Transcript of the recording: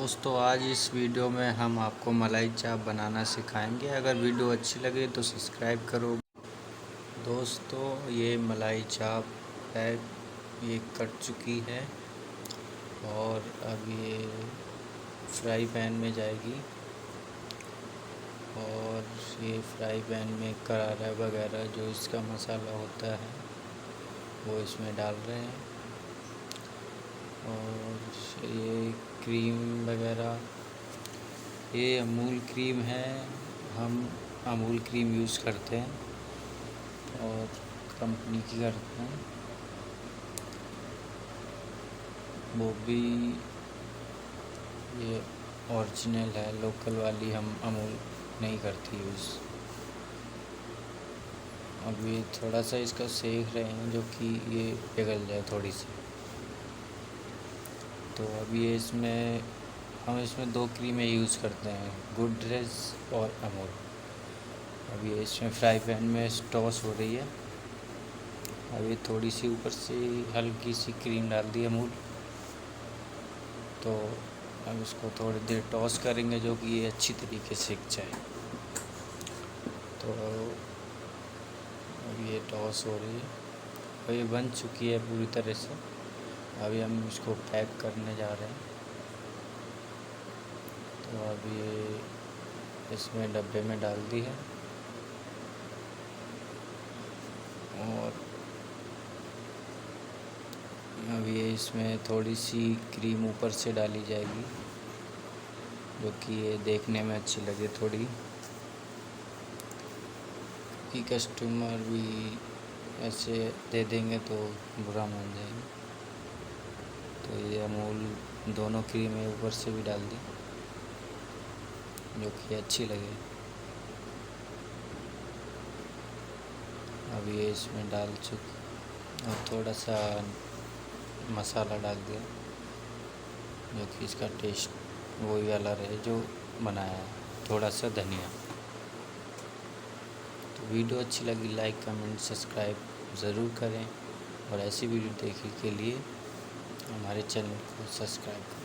दोस्तों आज इस वीडियो में हम आपको मलाई चाप बनाना सिखाएंगे। अगर वीडियो अच्छी लगे तो सब्सक्राइब करो। दोस्तों ये मलाई चाप है, ये कट चुकी है और अब ये फ्राई पैन में जाएगी और ये फ्राई पैन में करारा वगैरह जो इसका मसाला होता है वो इसमें डाल रहे हैं। और ये क्रीम वगैरह, ये अमूल क्रीम है, हम अमूल क्रीम यूज़ करते हैं और कंपनी की करते हैं। वो भी ये ओरिजिनल है, लोकल वाली हम अमूल नहीं करती यूज़। अब ये थोड़ा सा इसका सेक रहे हैं जो कि ये पिघल जाए थोड़ी सी। तो अब ये हम इसमें दो क्रीमें यूज़ करते हैं, गुडरेज और अमूल। अब ये इसमें फ्राई पैन में टॉस हो रही है। अब ये थोड़ी सी ऊपर से हल्की सी क्रीम डाल दी अमूल। तो अब इसको थोड़ी देर टॉस करेंगे जो कि ये अच्छी तरीके से सिक जाए। तो अब ये टॉस हो रही है और ये बन चुकी है पूरी तरह से। अभी हम इसको पैक करने जा रहे हैं। तो अब ये इसमें डब्बे में डाल दी है और अब ये इसमें थोड़ी सी क्रीम ऊपर से डाली जाएगी जो कि ये देखने में अच्छी लगे थोड़ी, कि कस्टमर भी ऐसे दे देंगे तो बुरा मान जाएंगे। तो ये अमूल दोनों क्रीमें ऊपर से भी डाल दी जो कि अच्छी लगे। अब ये इसमें डाल चुकी और थोड़ा सा मसाला डाल दिया जो कि इसका टेस्ट वही वाला रहे जो बनाया है, थोड़ा सा धनिया। तो वीडियो अच्छी लगी लाइक कमेंट सब्सक्राइब ज़रूर करें और ऐसी वीडियो देखने के लिए हमारे चैनल को सब्सक्राइब करें।